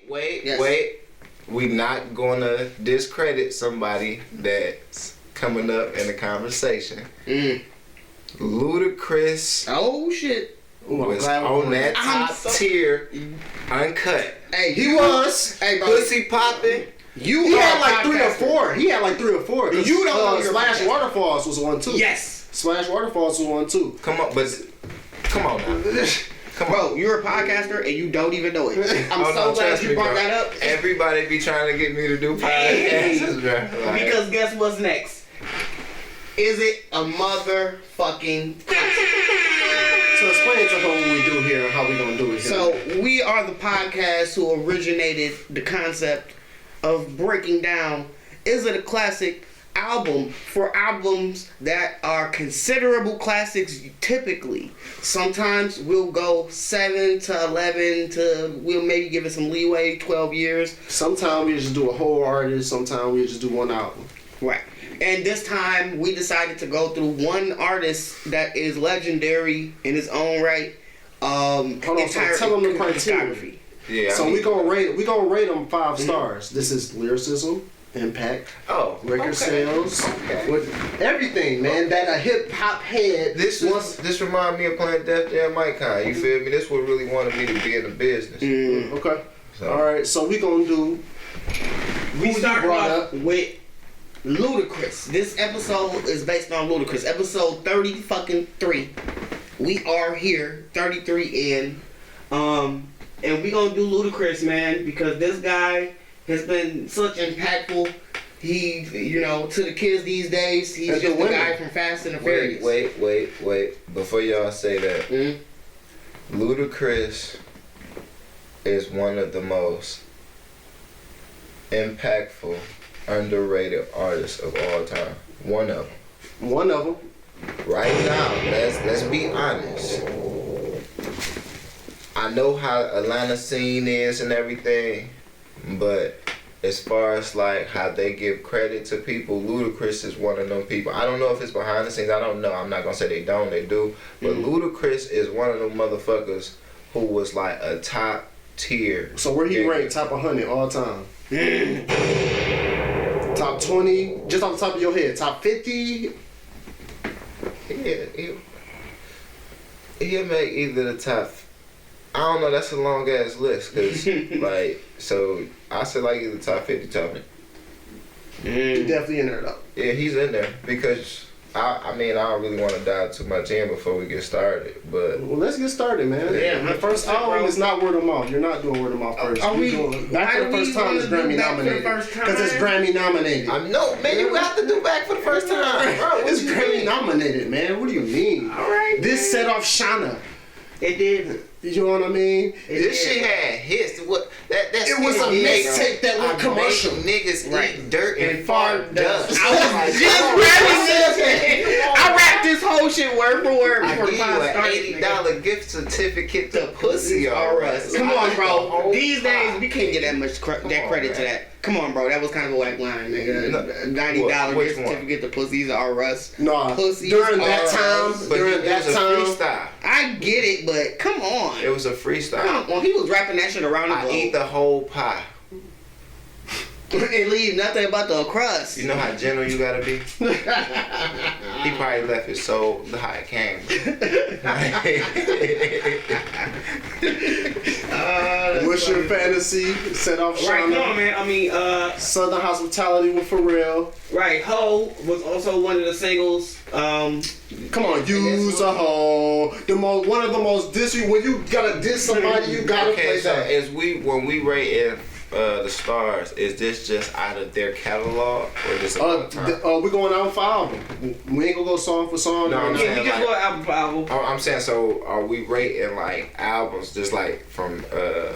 Wait. We not gonna discredit somebody that's coming up in the conversation. Ludacris. Oh shit. Was on that top tier, uncut. Hey, he was. Hey, bro. Pussy popping. He had like 3 or 4. You don't know Splash Waterfalls was one too. Yes. Splash Waterfalls was one too. Come on now. Bro, you're a podcaster and you don't even know it. I'm so glad you brought that up. Everybody be trying to get me to do podcasts, bro. Like, because guess what's next? Is it a motherfucking So explain to her what we do here and how we gonna do it here. So we are the podcast who originated the concept of breaking down, is it a classic album, for albums that are considerable classics typically. Sometimes we'll go 7 to 11 to, we'll maybe give it some leeway, 12 years. Sometimes we just do a whole artist, sometimes we just do one album. Right. And this time we decided to go through one artist that is legendary in his own right. Hold on, so tell them the criteria. Yeah. So we gonna rate them 5 stars. This is lyricism, impact, record sales, with everything, man. That a hip hop head. This remind me of playing Def Jam Icon. You feel me? This what really wanted me to be in the business. Okay. So. All right. So we gonna do. We start off with Ludacris. This episode is based on Ludacris. Episode 33. We are here, 33 in. And we gonna do Ludacris, man, because this guy has been such impactful. He, to the kids these days, he's just the guy from Fast and the Furious. Wait. Before y'all say that, Ludacris is one of the most impactful, underrated artists of all time. One of them. Right now, let's be honest. I know how Atlanta scene is and everything, but as far as like how they give credit to people, Ludacris is one of them people. I don't know if it's behind the scenes. I don't know. I'm not gonna say they don't. They do. But Ludacris is one of them motherfuckers who was like a top tier. So where he ranked top 100 all time? Top 20, just off the top of your head. Top 50. He'll make either the top. I don't know, that's a long ass list, cause so I said like either top 50, top 100. He's definitely in there though. Yeah, he's in there because I don't really want to dive too much in before we get started, but well, let's get started, man. Yeah, the first album is not word of mouth. You're not doing word of mouth first. Are we doing Back for the First Time is Grammy nominated because it's Grammy nominated. I know, man. You have to do Back for the First Time, bro. It's Grammy nominated, man. What do you mean? All right. This set off Shauna. It did. You know what I mean? This shit had hits. What that it was a mixtape that went commercial. Niggas eat dirt and fart dust. I was just rapping this. I rapped this whole shit word for word. I give you an $80 gift certificate to Pussy R Us. Come on, bro. These days we can't get that much credit to that. Come on, bro. That was kind of a whack line, nigga. $90 gift certificate to Pussies R Us. No, Pussies during that time. During that time, freestyle. I get it, but come on. It was a freestyle. Well, he was rapping that shit around the globe. I eat the whole pie. And leave nothing but the crust. You know how gentle you gotta be? He probably left his soul how it came. What's your fantasy? Set off Shauna. Right, come on, man. I mean, Southern Hospitality with Pharrell. Right, Ho was also one of the singles. Come on, use a hoe. One of the most when you gotta diss somebody, you gotta play that. When we rate the stars, is this just out of their catalog or just we're going album for album. We ain't gonna go song for song. No, I'm saying we just go album for album. I'm saying, so are we rating like albums just like from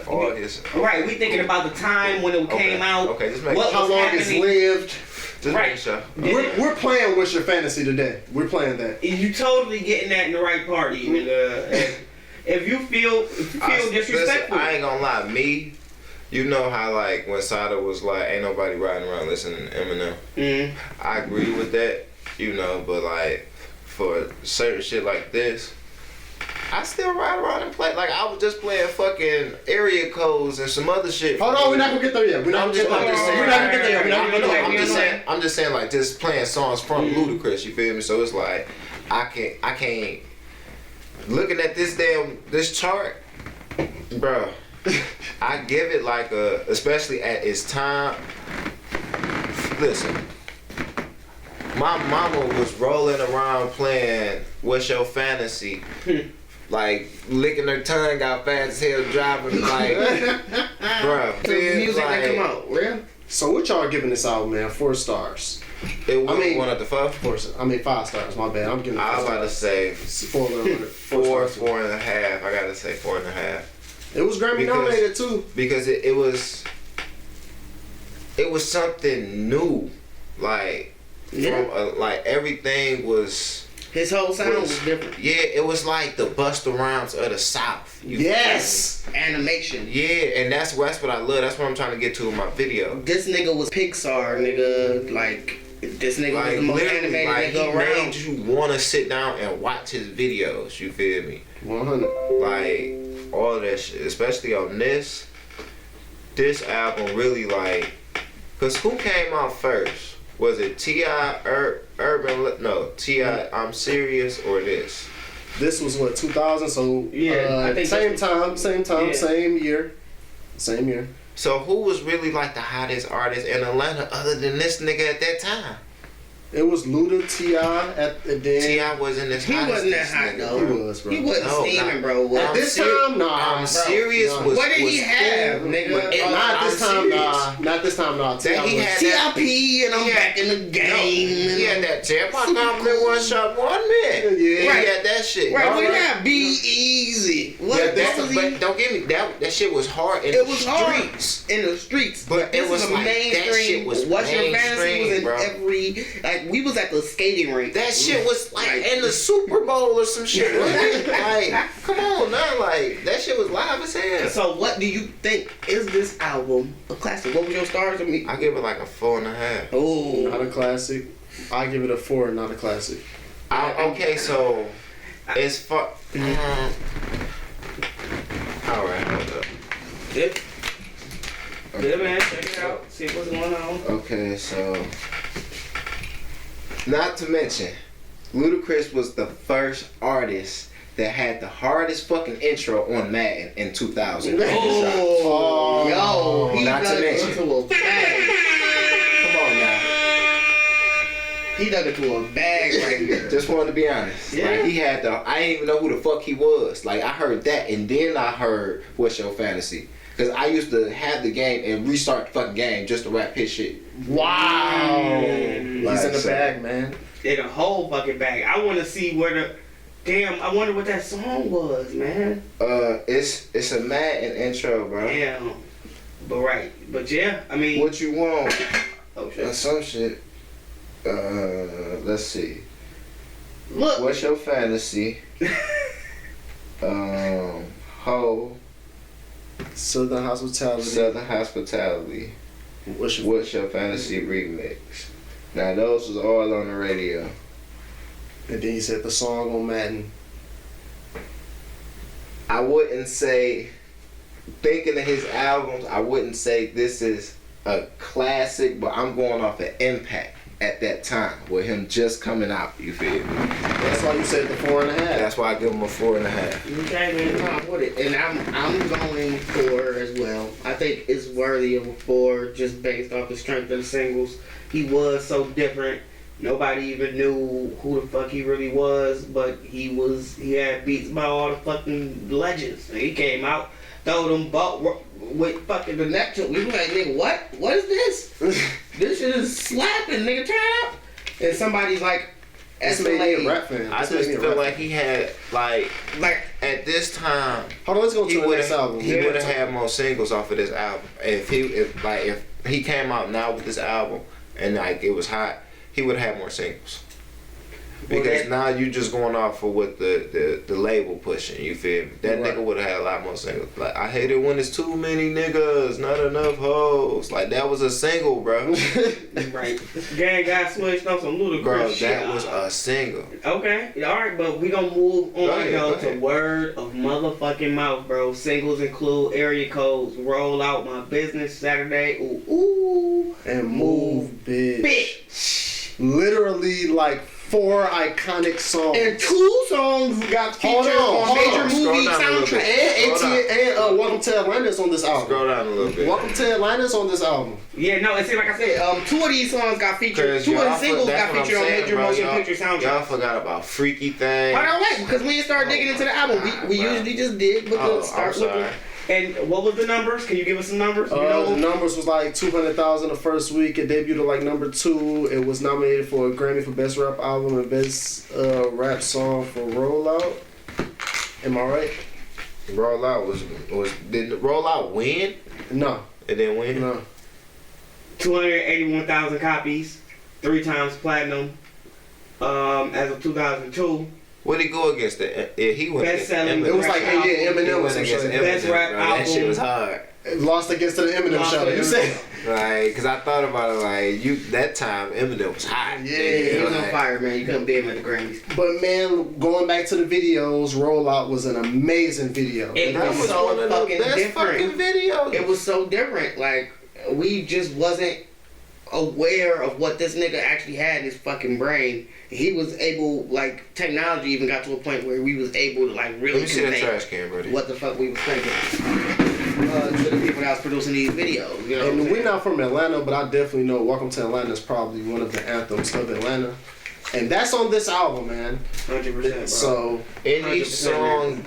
all his? Right, we thinking about the time when it came out. Okay, just make how long it's lived. Just right. Sure. We're playing What's Your Fantasy today. We're playing that. You totally getting that in the right party, nigga. If you feel disrespectful. Listen, I ain't gonna lie, me. You know how like when Sada was like, ain't nobody riding around listening to Eminem. I agree with that, but like for certain shit like this, I still ride around and play. Like, I was just playing fucking area codes and some other shit. Hold on, we're not gonna get there yet. I'm just saying, like, just playing songs from Ludacris, you feel me? So it's like, I can't, looking at this chart, bro, I give it like especially at its time, listen, my mama was rolling around playing What's Your Fantasy, like licking her tongue out fast as hell, driving like, bro. So the music like, that come out, real? So what y'all giving this album, man? 4 stars. It was one of the 5. 5 stars. My bad. I'm giving. I was about to say 4 4.5. I gotta say 4.5. It was Grammy nominated too. Because it was something new, like from like everything was. His whole sound was different. Yeah, it was like the Busta Rhymes of the South. Yes, animation. Yeah, and that's what I love. That's what I'm trying to get to in my video. This nigga was Pixar, nigga. Like, this nigga was the most animated nigga around. He made you want to sit down and watch his videos. You feel me? 100. Like all of that shit, especially on this album. Really, like, cause who came out first? Was it T.I. Urban? No, T.I. I'm Serious or this? This was what, 2000? So yeah, I think same time, yeah. same year. So who was really like the hottest artist in Atlanta other than this nigga at that time? It was Luda, T.I. at the then. T.I. wasn't as hot. He wasn't that hot though. He was, bro. He wasn't steaming, bro. At this time, nah. I'm Serious. Nah. Was what did he have, cool. nigga? Not this time, nah. Not this time, nah. He had T.I.P. and I'm back in the game. No, he had that tip. My compliment one shot, 1 minute. Yeah. Right. He had that shit. Right, we had Be Easy. What was he? But don't get me, that shit was hard in the streets. In the streets. But this it was like, mainstream. that shit was What's Your Fantasy was in bro. every, like, we was at the skating rink. That shit was like in the Super Bowl or some shit. Like, come on now, like that shit was live as hell. So what do you think is this album a classic? What was your stars? I give it like a 4.5. Oh, not a classic. I give it a 4, not a classic. Okay, so it's far. All right, hold up. Yep. Yeah, man, check it out. See what's going on. Okay, so. Not to mention, Ludacris was the first artist that had the hardest fucking intro on Madden in 2000. Yo, he not dug to mention. into a bag. Come on now. He dug into a bag right here. Just wanted to be honest. Yeah. Like, he had I didn't even know who the fuck he was. Like, I heard that, and then I heard What's Your Fantasy. Because I used to have the game and restart the fucking game just to rap his shit. Wow. Like, he's in the bag, man. In a whole fucking bag. I want to see where the... Damn, I wonder what that song was, man. It's a Madden intro, bro. Damn. But right. But yeah, I mean... What you want? Oh, shit. Some shit. Let's see. Look. What's Your Fantasy? Ho. Southern Hospitality. What's Your Fantasy remix? Now those was all on the radio. And then he said the song on Madden. I wouldn't say, thinking of his albums, I wouldn't say this is a classic, but I'm going off of impact at that time with him just coming out. You feel me? That's why you said the 4.5. That's why I give him a 4.5. Okay, man, come with it. And I'm going 4 as well. I think it's worthy of a 4 just based off the strength of the singles. He was so different. Nobody even knew who the fuck he really was, but he had beats by all the fucking legends. And he came out, throw them with fucking the neck to him. We was like, nigga, what? What is this? This shit is slapping, nigga, turn up. And somebody's like, this made me a rap fan. I just feel like he had, like at this time, hold on, let's go to the next album. He would have had more singles off of this album. If he came out now with this album and like it was hot, he would have had more singles. Because now you just going off of what the label pushing. You feel me? That nigga would have had a lot more singles. Like, I hate it when it's too many niggas, not enough hoes. Like, that was a single, bro. Right. Gang got switched up some Ludacris bro, shit. that was a single. Okay, alright, but we gonna move on to word of motherfucking mouth, bro. Singles include Area Codes, Roll Out My Business, Saturday, ooh, and Move Bitch. Literally like 4 iconic songs. And 2 songs got featured on major movie soundtracks. And Welcome to Atlanta is on this album. Scroll down a little bit. Welcome to Atlanta is on this album. Yeah, no, it's like I said, 2 of these songs got featured. 2 of the singles got featured on major motion picture soundtracks. Y'all forgot about Freaky Thing. Hold on, wait, because we didn't start digging into the album. We usually just did, but let's start looking. And what was the numbers? Can you give us some numbers? The numbers was like 200,000 the first week. It debuted at like number 2. It was nominated for a Grammy for Best Rap Album and Best Rap Song for Rollout. Am I right? Rollout did Rollout win? No. It didn't win? No. 281,000 copies, 3 times platinum. As of 2002. What did he go against? He went best against selling. It was like Eminem was against Eminem. Best rap album. That shit was hard. It lost against the Eminem show. You said like, cause I thought about it like that time Eminem was hot. Yeah, he was on fire, man. You couldn't beat him at the Grammys. But man, going back to the videos, Rollout was an amazing video. It was so fucking different. Fucking videos. It was so different. Like we just wasn't aware of what this nigga actually had in his fucking brain. He was able, like, technology even got to a point where we was able to, like, really convey trash can, buddy. what the fuck we was thinking to the people that was producing these videos. You know, and we're not from Atlanta, but I definitely know Welcome to Atlanta is probably one of the anthems of Atlanta. And that's on this album, man. 100%, bro. So, any song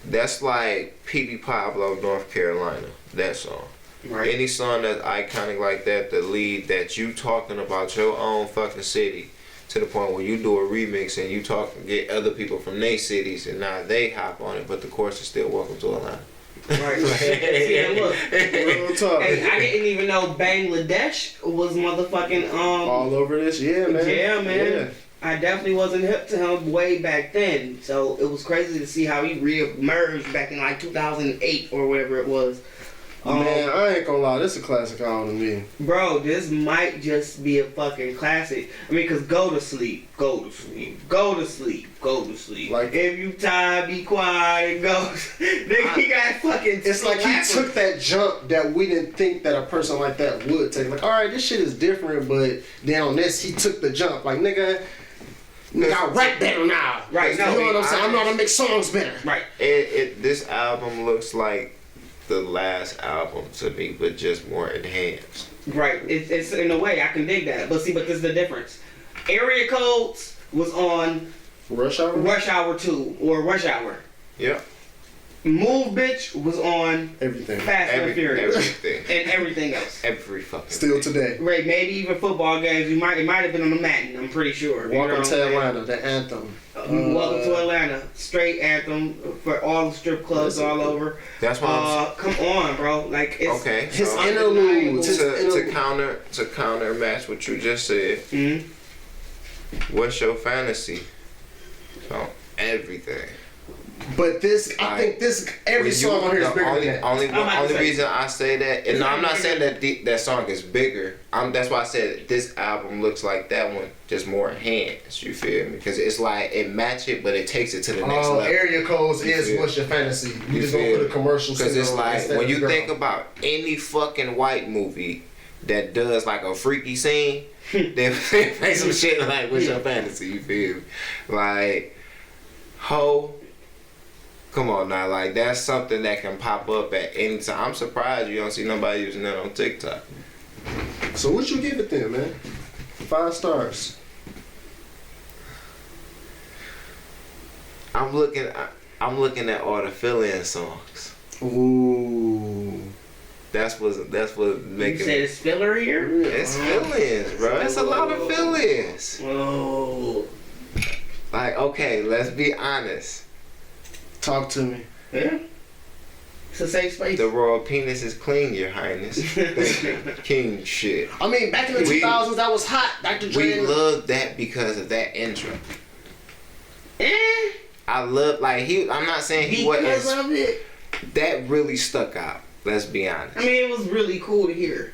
that's like P.B. Pablo, North Carolina, that song. Right. Any song that's iconic like that, the lead that you talking about your own fucking city to the point where you do a remix and you get other people from their cities and now they hop on it, but the chorus is still Welcome to Atlanta. Right. See, and look, and I didn't even know Bangladesh was motherfucking all over this. Yeah, man. Yeah, man. Yeah. I definitely wasn't hip to him way back then, so it was crazy to see how he re-emerged back in like 2008 or whatever it was. Man, I ain't gonna lie, this is a classic album to me. Bro, this might just be a fucking classic. I mean, cause go to sleep, go to sleep, go to sleep, go to sleep. Like, if you tired, be quiet, go. Nigga, he got fucking. It's like he took that jump that we didn't think that a person like that would take. Like, all right, this shit is different, but then on this, he took the jump. Like, nigga, I rap better now. Right, no, you know what I'm saying? I'm not gonna make songs better. Right. This album looks like the last album to me, but just more enhanced. Right. It's in a way I can dig that, but this is the difference. Area Codes was on Rush Hour? Rush Hour 2 or Rush Hour. Yep. Move Bitch was on everything. Fast and Furious. Everything. And everything else. Every fucking Still thing. today. Right, maybe even football games. It might have been on the Madden, I'm pretty sure. Welcome to Atlanta, the anthem. Welcome to Atlanta. Straight anthem for all the strip clubs all over. That's why come on, bro. Like it's okay. His interludes to counter match what you just said. Mm-hmm. What's your fantasy? So everything. But this, I think every song on here is bigger than that. Only reason I say that, and no, I'm not saying that that song is bigger. That's why I said this album looks like that one, just more enhanced. You feel me? Because it's like it match it, but it takes it to the next level. Area Codes is What's Your Fantasy. You just gonna put a commercial. Because it's like when you think about any fucking white movie that does like a freaky scene, they make some shit like What's Your Fantasy. You feel me? Like ho. Come on now, like that's something that can pop up at any time. I'm surprised you don't see nobody using that on TikTok. So what you give it then, man? 5 stars. I'm looking at all the fill-in songs. Ooh. That's what making. You said it's filler here? It's fill-ins, bro. It's a lot of fill-ins. Whoa. Like, okay, let's be honest. Talk to me. Yeah. It's a safe space. The royal penis is clean, Your Highness. Thank you. King shit. I mean, back in the 2000s, that was hot. Dr. Dre. We love that because of that intro. I love, like, I'm not saying he wasn't. Because of it. That really stuck out. Let's be honest. I mean, it was really cool to hear.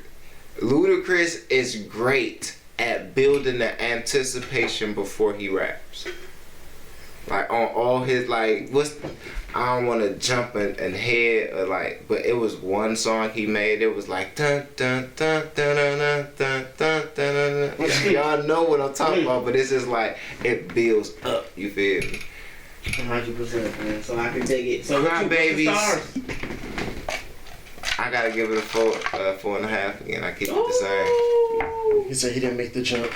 Ludacris is great at building the anticipation before he raps. Like on all his I don't want to jump and head or like, but it was one song he made. It was like dun dun dun dun dun dun dun dun dun. Y'all know what I'm talking about, but it's just like it builds up. You feel me? 100%, man. So I can take it. So Hi, babies. Stars? I gotta give it a 4.5 again. I keep it the same. He said he didn't make the jump.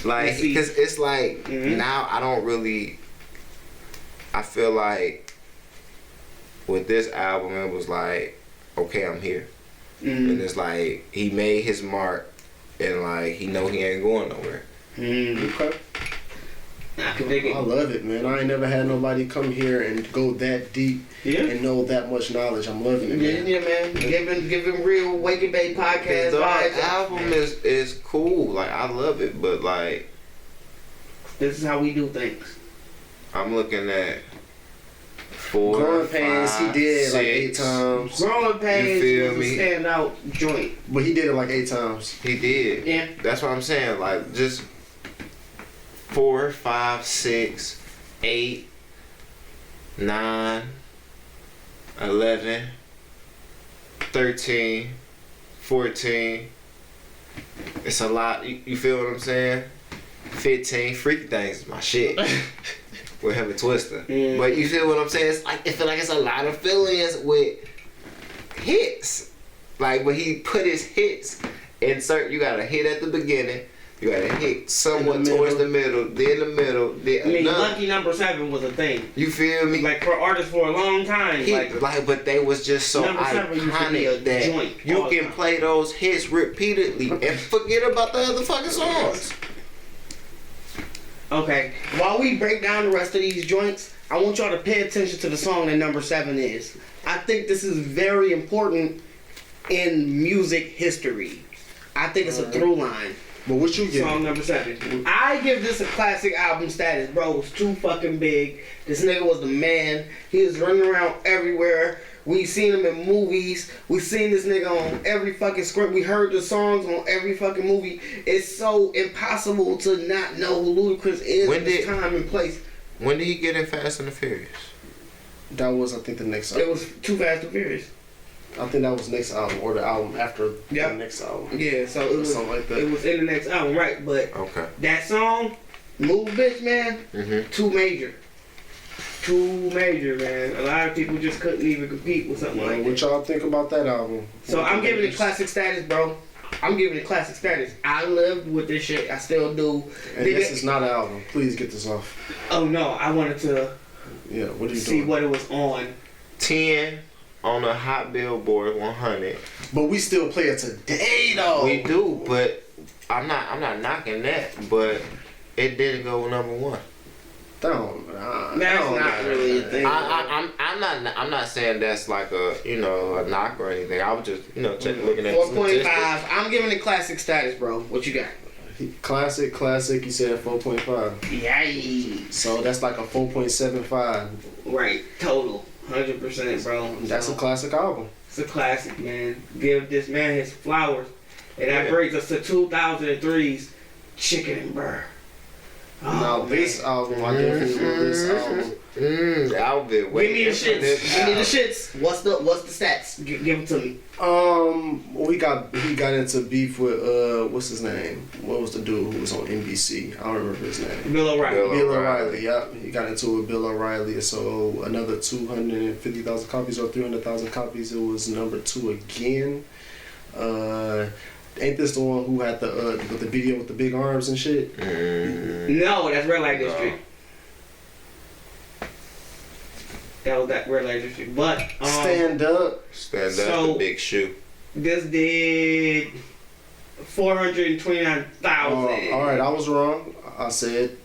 Like, because it's like now I don't really. I feel like with this album, it was like, okay, I'm here. And it's like, he made his mark, and like, he know he ain't going nowhere. Okay. I can dig it. I love it, man. I ain't never had nobody come here and go that deep and know that much knowledge. I'm loving it, man. Yeah, man. Giving real Wake and Bake podcast The vibes. album is cool. Like, I love it, but like, this is how we do things. I'm looking at 4, Growing Pains, 5, he did 6. like 8 times. Growing Pains feel was me? a standout joint. But he did it like 8 times. He did. Yeah. That's what I'm saying. Like, just 4, 5, 6, 8, 9, 11, 13, 14. It's a lot. You feel what I'm saying? 15. Freaky Things is my shit. With Heavy Twister. But you feel what I'm saying? It's like, I feel like it's a lot of feelings with hits. Like, when he put his hits, you got a hit at the beginning, you got a hit somewhat towards the middle, then the middle, then I mean, another. Lucky Number 7 was a thing. You feel me? Like, for artists for a long time. But they was just so Number 7 used to be a iconic that joint you all the can time. play those hits repeatedly and forget about the other fucking songs. Okay, while we break down the rest of these joints, I want y'all to pay attention to the song that Number 7 is. I think this is very important in music history. I think it's a through line. But what you get? Song Number 7. I give this a classic album status, bro. It was too fucking big. This nigga was the man. He was running around everywhere. We seen him in movies. We seen this nigga on every fucking script. We heard the songs on every fucking movie. It's so impossible to not know who Ludacris is at this time and place. When did he get in Fast and the Furious? That was, I think, the next album. It was Too Fast and Furious. I think that was the next album, or the album after the next album. Yeah, so it was something like that. It was in the next album, right? But that song, Move Bitch, man, too major. Too major, man. A lot of people just couldn't even compete with something like that. What y'all think about that album? So I'm giving it classic status, bro. I'm giving it classic status. I lived with this shit. I still do. And this is not an album. Please get this off. Oh no, I wanted to what are you see doing? what it was on. 10 on a Hot Billboard 100. But we still play it today, though. We do, but I'm not knocking that. But it didn't go number 1. That's not really a thing. I'm not saying that's like a a knock or anything. I was just looking at 4.5. I'm giving it classic status, bro. What you got? Classic. You said 4.5. Yay. So that's like a 4.75. Right. Total. 100%, bro. That's a classic album. It's a classic, man. Give this man his flowers. And that brings us to 2003's Chicken and Burr. Now this album, I definitely love this album. Alvin, give me the shits. Give me the shits. What's the stats? Give them to me. He got into beef with what's his name? What was the dude who was on NBC? I don't remember his name. Bill O'Reilly. Bill O'Reilly. Yep. He got into it with Bill O'Reilly. So another 250,000 copies or 300,000 copies. It was number 2 again. Ain't this the one who had the video with the big arms and shit? No, that's Red Light District. That was that Red Light District. But Stand Up, the Big Shoe. This did 429,000. All right, I was wrong. I said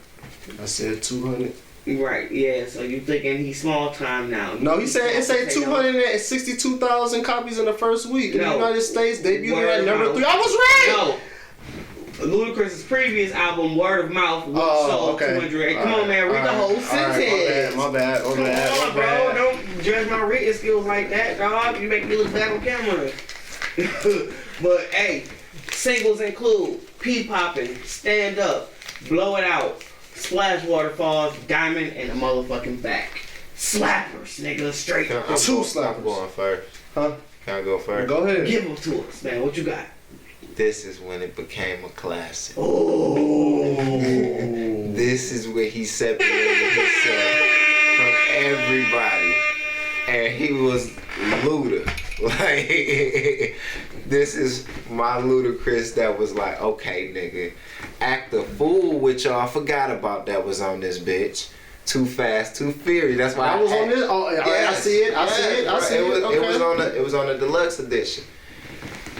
200. Right, yeah, so you thinking he's small time now. No, he said it said 262,000 copies in the first week in the United States, debuted at number 3. I was right! No. Ludacris' previous album, Word of Mouth, which sold 200. Come on, man, read the whole sentence. My bad. Come on, bro. Don't judge my reading skills like that, dog. You make me look bad on camera. But, hey, singles include Pee Poppin', Stand Up, Blow It Out, Splash Waterfalls, Diamond, and a motherfucking Back. Slappers, nigga, straight. Two slappers. I'm going first. Huh? Can I go first? Go ahead. Give them to us, man. What you got? This is when it became a classic. Oh. This is where he separated himself from everybody. And he was Luda. Like, this is my Ludacris that was like, okay, nigga, act a fool with y'all. I forgot about that was on this bitch. Too Fast, Too Furious. That's why I was on this. Oh, yes. I see it. I see it. It was on the deluxe edition.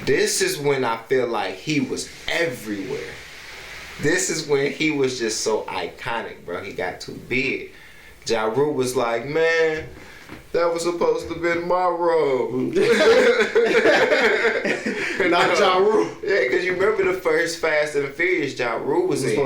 This is when I feel like he was everywhere. This is when he was just so iconic, bro. He got too big. Ja Rule was like, man, that was supposed to be my role. Not Ja Rule. Yeah, because you remember the first Fast and the Furious, Ja Rule was in.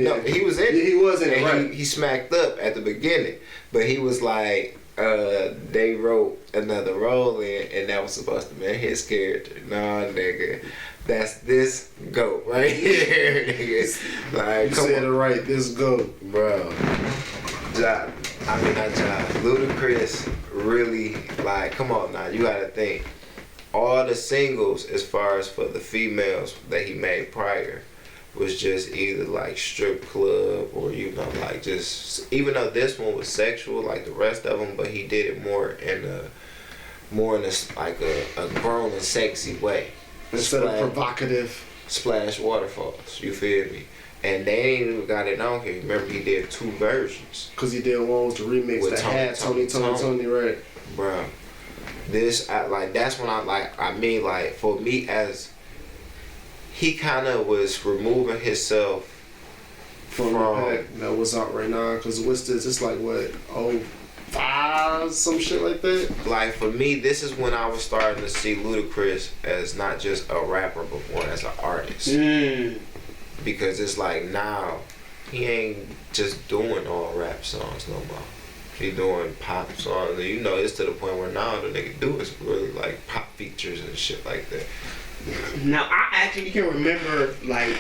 No, he was in. He was in it, right. He smacked up at the beginning. But he was like, they wrote another role in, and that was supposed to be his character. Nah, nigga. That's this goat right here, nigga. Like, you said it right, this goat. Bro. Ludacris really, like, come on now, you gotta think. All the singles, as far as for the females that he made prior, was just either like strip club or, you know, like just, even though this one was sexual like the rest of them, but he did it more in a like a grown and sexy way. Instead of provocative. Splash Waterfalls, you feel me? And they ain't even got it on here. Remember, he did 2 versions. Because he did one with the remix with that had Tony, right? Bro, this, that's when for me, as he kind of was removing himself from the pack that was out right now. Because what's this? It's like, what, 05, some shit like that? Like, for me, this is when I was starting to see Ludacris as not just a rapper, but more as an artist. Because it's like now he ain't just doing all rap songs no more. He doing pop songs. You know, it's to the point where now the nigga do is really like pop features and shit like that. Now I actually can remember like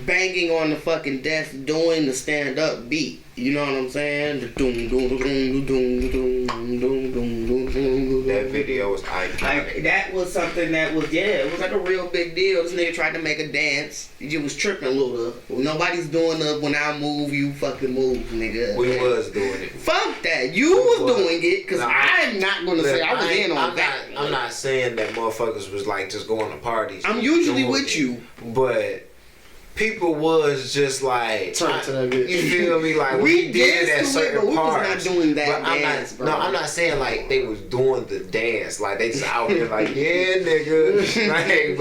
banging on the fucking desk doing the stand up beat. You know what I'm saying? The doom doom doom doom doom doom doom doom. That video was iconic. Like, that was something that was, it was like a real big deal. This nigga tried to make a dance. He was tripping, Luda. Nobody's doing the when I move, you fucking move, nigga. We was doing it. Fuck that. You was doing it, because I'm not going to say I was in on that. I'm not saying that motherfuckers was like just going to parties. I'm usually with you. But people was just like turn to that bitch. You feel me? Like we did it at certain parts. We was not doing that dance, bro. No, I'm not saying like they was doing the dance. Like they just out here like, yeah, nigga. Like,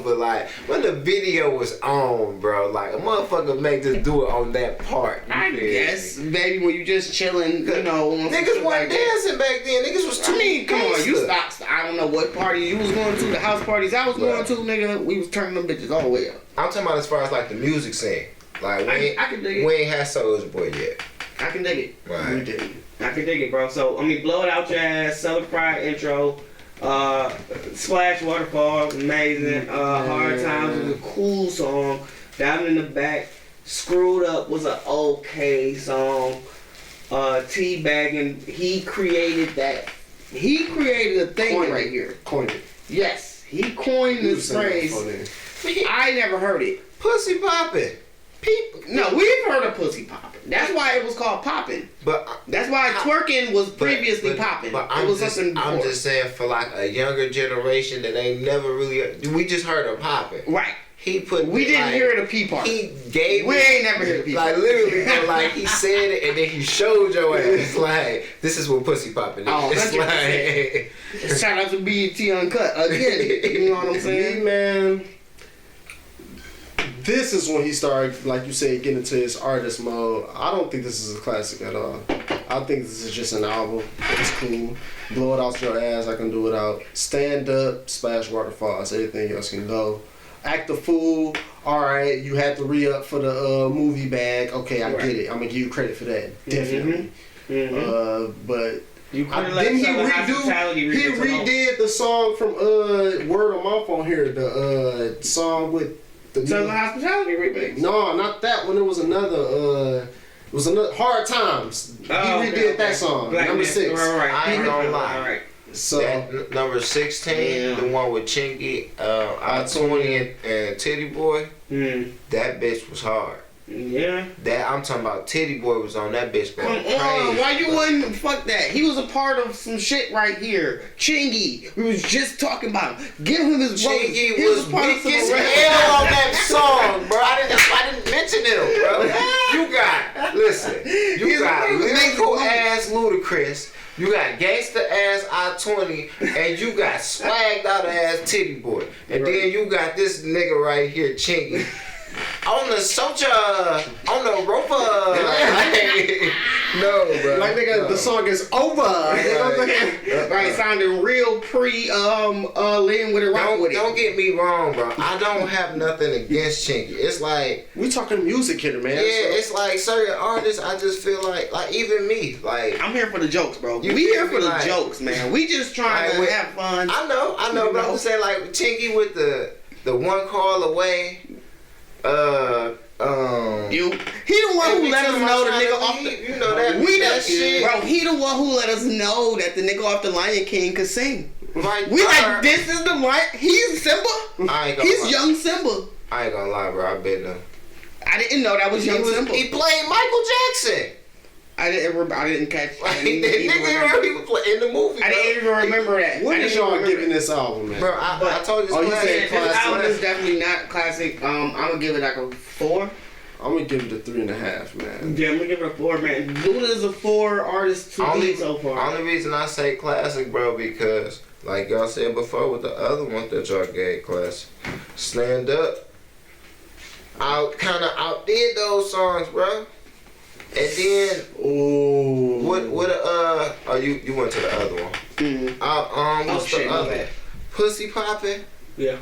but like when the video was on, bro, like a motherfucker make just do it on that part. I guess, baby, when you just chilling, you know. Niggas weren't dancing back then. Niggas was too. I mean, come on, you stopped. I don't know what party you was going to. The house parties I was going to, nigga. We was turning them bitches all the way up. I'm talking about as far as like the music scene. Like I can dig it. We ain't had Soulja Boy yet. I can dig it. Right. We did. I can dig it, bro. So Blow It Out Your Ass, Southern Pride intro, Splash Waterfall, amazing. Hard Times was a cool song. Down in the Back, Screwed Up was an okay song. Teabagging, he created that. He created a thing right here. Coined it. Yes, he coined this phrase. I never heard it. Pussy popping. No, we've heard of pussy popping. That's why it was called popping. But that's why twerking was previously popping. But it was something before. I'm just saying for like a younger generation that ain't never really. We just heard of popping. Right. He put. We didn't hear the P part. He gave. We ain't never heard the P part. Like literally, like he said it and then he showed your ass. Like this is what pussy popping is. Oh, it's like. Shout out to BET Uncut again. You know what I'm saying, man? this is when he started, like you said, getting into his artist mode. I don't think this is a classic at all. I think this is just an album. It's cool. Blow it out your ass. I can do it out. Stand up. Splash waterfalls. Everything else can go. Act the fool. All right, you had to re-up for the movie bag. Okay, I get it. I'm gonna give you credit for that. Definitely. But you didn't he redo? He redid the song from Word of Mouth on here. The song with the Southern Hospitality remix. No, not that one. It was another. It was another Hard Times. He redid that song. Black number Man. 6. I ain't gonna lie. All right. So that number 16, the one with Chingy, I-20 and Titty Boy, that bitch was hard. Yeah. That I'm talking about. Titty Boy was on that bitch going Come on, crazy. why you wouldn't fuck that? He was a part of some shit right here. Chingy, we was just talking about him. Give him his Chingy he was weak as hell on that song, bro. I didn't mention him, bro. You got lyrical ass Ludacris. You got gangster ass I-20, and you got swagged out ass Titty Boy, and then you got this nigga right here, Chingy. On the soldier, on the roper. No, bro. like nigga, the song is over. You know what I'm saying? Right, sounding real Lynn with it, rock with it. Don't get me wrong, bro. I don't have nothing against Chingy. It's like We talking music here, man. yeah, it's like certain artists. I just feel like even me, like I'm here for the jokes, bro. You We here feel for me? the Like- jokes, man. We just trying to have fun. I know, but I'm just saying like Chingy with the one call away. He the one who let us know the nigga off the. You know that shit. Bro, he the one who let us know that the nigga off the Lion King could sing. Right We there. like, this is the right. He's Simba. I ain't gonna He's lie. young Simba. I ain't gonna lie, bro. I bet no. I didn't know that was young Simba. He played Michael Jackson. I didn't catch. I Like, didn't that even nigga remember. he was playing in the movie. I didn't even remember that. When I is didn't y'all remember giving this album, man? Bro, I told you Oh, you this said This album is classic. definitely not classic. I'm gonna give it like a 4. I'm gonna give it a 3.5, man. Yeah, I'm gonna give it a 4, man. Luda is a 4 artist to me so far. Only reason I say classic, bro, because like y'all said before with the other one that y'all gave classic, Stand Up, outdid those songs, bro. And then Ooh. you went to the other one. Mm-hmm. What's shit, the my other? bad. Pussy Poppin'. Yeah.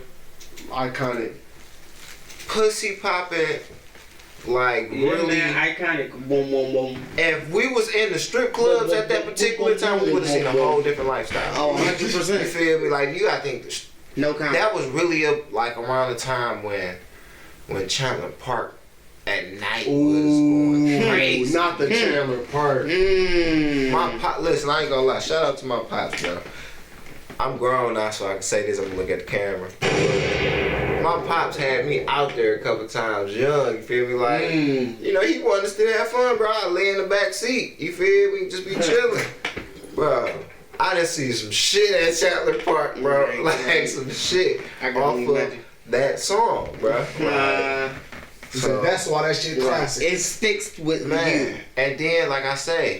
Iconic. Pussy Poppin'. Like Yeah, really. man, iconic. Boom, boom, boom. If we was in the strip clubs at that particular time, we would have seen a whole different lifestyle. Oh, You 100%. feel me? Like you gotta think No comment. that was really like around the time when Chandler Park at night was going crazy. Not the Chandler part. My pop, listen, I ain't gonna lie. Shout out to my pops, bro. I'm grown now, so I can say this. I'm gonna look at the camera. My pops had me out there a couple times young. You feel me? Like, you know, he wanted to still have fun, bro. I lay in the back seat. You feel me? Just be chilling, bro. I done see some shit at Chandler Park, bro. Like some shit I can off only of imagine. that song, bro. So that's why that shit classic. It sticks with Man, you. and then like I say,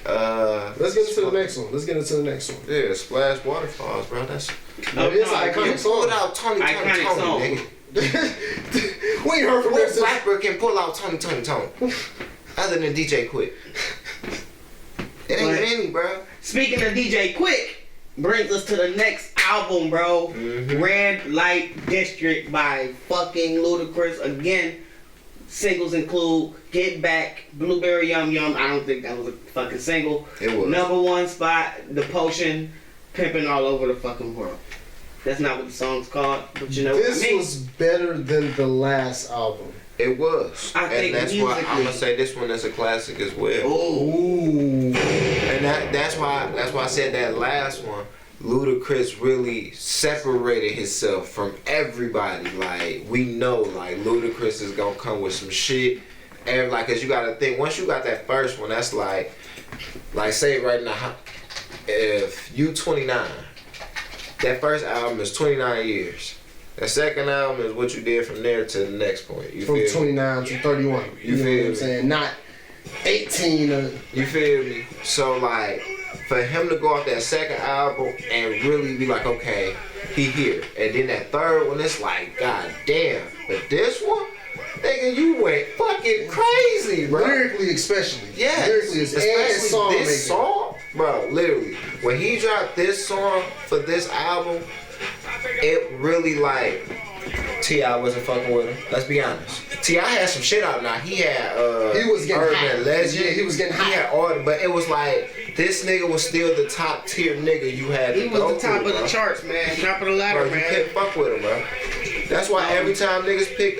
Let's get into the next one. Yeah, Splash Waterfalls, bro. That's It is an you iconic pull song. out Tony, Iconic song. nigga. We ain't heard from What this since. rapper can pull out Tony, other than DJ Quick? It ain't But- many, bro. Speaking of DJ Quick, brings us to the next album, bro. Red Light District by fucking Ludacris. Again, singles include Get Back, Blueberry Yum Yum. I don't think that was a fucking single. It was. #1 spot, The Potion, Pimping All Over the fucking world. That's not what the song's called, but you know what I This mean. was better than the last album. It was. I think and that's why I'm musically- gonna say this one is a classic as well. Ooh. And that's why I said that last one, Ludacris really separated himself from everybody. Like we know, like Ludacris is gonna come with some shit. And like, cause you gotta think once you got that first one, that's like say right now, if you 29, that first album is 29 years. The second album is what you did from there to the next point. You From feel me? 29 to 31. You know feel what I'm me? saying? Not 18 or... You feel me? So like, for him to go off that second album and really be like, okay, he here. And then that third one, it's like, god damn. But this one, nigga, you went fucking crazy, bro. Lyrically, especially. Yes. Lyrically, especially this song, bro. Literally, when he dropped this song for this album, it really like T.I. wasn't fucking with him. Let's be honest. T.I. had some shit out now. He had he was getting Urban hot. Legend. Yeah, he was getting hot. He had all, but it was like this nigga was still the top tier nigga you had. He to was go the top through, of the bro. charts, man. Top of the ladder, Bro, you man. can't fuck with him, bro. That's why every time niggas pick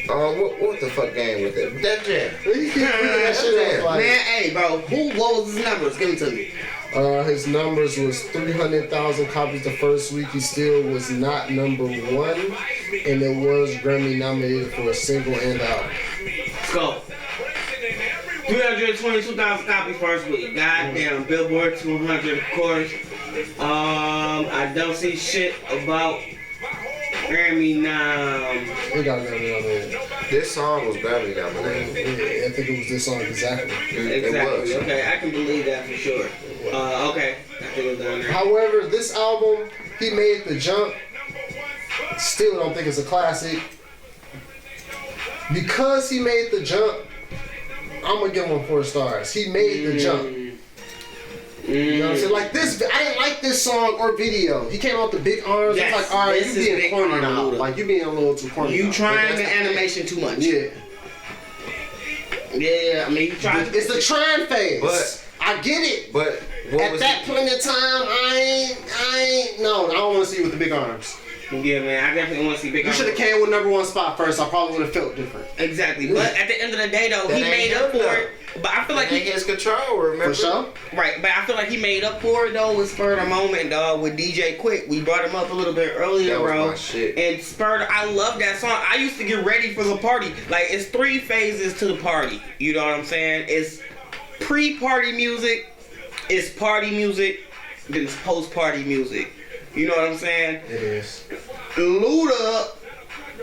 what the fuck game with it? That Jam. He keep bringing that shit up, like, Man, hey, bro, what was his numbers? Give them to me. his numbers was 300,000 copies the first week. He still was not number one, and it was Grammy nominated for a single and album. Let's go. 322,000 copies first week. Goddamn, Billboard 200, of course. I don't see shit about Grammy now. He got Grammy nominated. This song was Grammy nominated. Yeah, I think it was this song exactly. It was. Exactly. Okay, I can believe that for sure. Okay, I think it was down there. However, this album, he made the jump. Still don't think it's a classic. Because he made the jump, I'm gonna give him 4 stars. He made the jump. You know what I'm saying? Like this, I didn't like this song or video. He came out with the big arms. Yes, It's like, all right, this you is being big corny arm now. Luda. Like you being a little too corny. You now. trying But the that's animation too much. Yeah. Yeah, I mean, you trying. It's the trend phase. But- I get it. But what At was that point in time, I ain't. No, I don't want to see you with the big arms. Yeah, man, I definitely want to see Big You Arm. should have came with number 1 spot first. I probably would have felt different. Exactly, but at the end of the day, though, That he ain't made up him, for though. it. But I feel like Like he his control, remember? For sure. right. But I feel like he made up for it though with Spur the Moment, dog. With DJ Quick, we brought him up a little bit earlier, That was bro. my shit. And Spur, I love that song. I used to get ready for the party. Like it's 3 phases to the party. You know what I'm saying? It's pre-party music, it's party music, then it's post-party music. You know what I'm saying? It is. Luda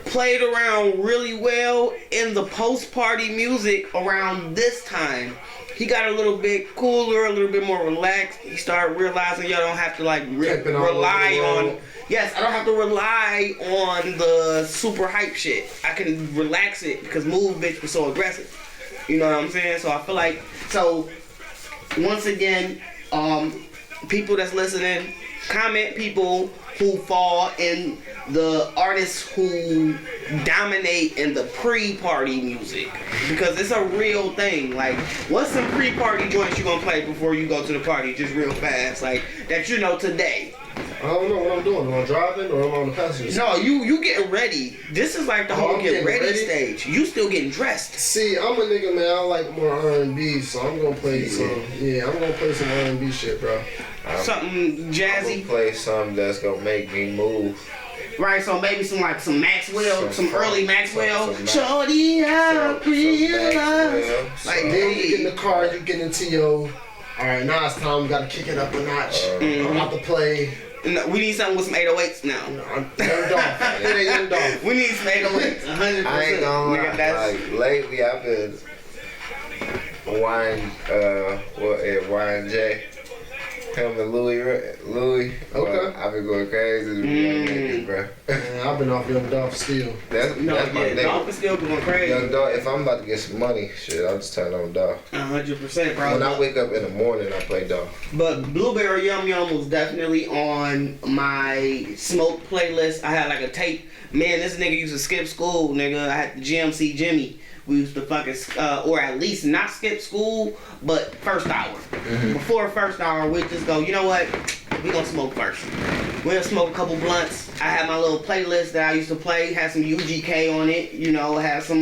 played around really well in the post-party music around this time. He got a little bit cooler, a little bit more relaxed. He started realizing y'all don't have to like Tripping all rely over the on. world. Yes, I don't have to rely on the super hype shit. I can relax it because Move Bitch was so aggressive. You know what I'm saying? So I feel like once again, people that's listening, comment people who fall in the artists who dominate in the pre-party music, because it's a real thing. Like, what's some pre-party joints you gonna play before you go to the party, just real fast, like that you know today? I don't know what I'm doing. Am I driving or am I on the passenger seat? No, you getting ready. This is like the whole I'm get getting ready ready? stage. You still getting dressed. See, I'm a nigga, man. I like more R&B, so I'm gonna play some. Yeah, I'm gonna play some R&B shit, bro. Something I'm jazzy, gonna play something that's gonna make me move. right? So maybe some Maxwell, some early Maxwell. some Shorty, I realize. Maxwell, Like, Then you get in the car, you get into your. All right, now it's time. We gotta kick it up a notch. I'm about to play. No, we need something with some 808s now. Young Dolph. It ain't Young Dolph. We need some 808s, 100%. I ain't gonna Nigga, lie. that's Like lately, I've been YJ. Him and Louis. Okay. I've been going crazy with young niggas, bro. Man, I've been off Young Dolph still. That's my yeah, nigga. Dolph is still going crazy. Young Dog, if I'm about to get some money, shit, I'll just turn on Dog. 100%, bro. When I wake up in the morning, I play Dog. But Blueberry Yum Yum was definitely on my smoke playlist. I had like a tape. Man, this nigga used to skip school, nigga. I had the GMC Jimmy. We used to fucking, or at least not skip school, but first hour. Before first hour, we'd just go, you know what? We gonna smoke first. We'll smoke a couple blunts. I had my little playlist that I used to play. Had some UGK on it, you know. Had some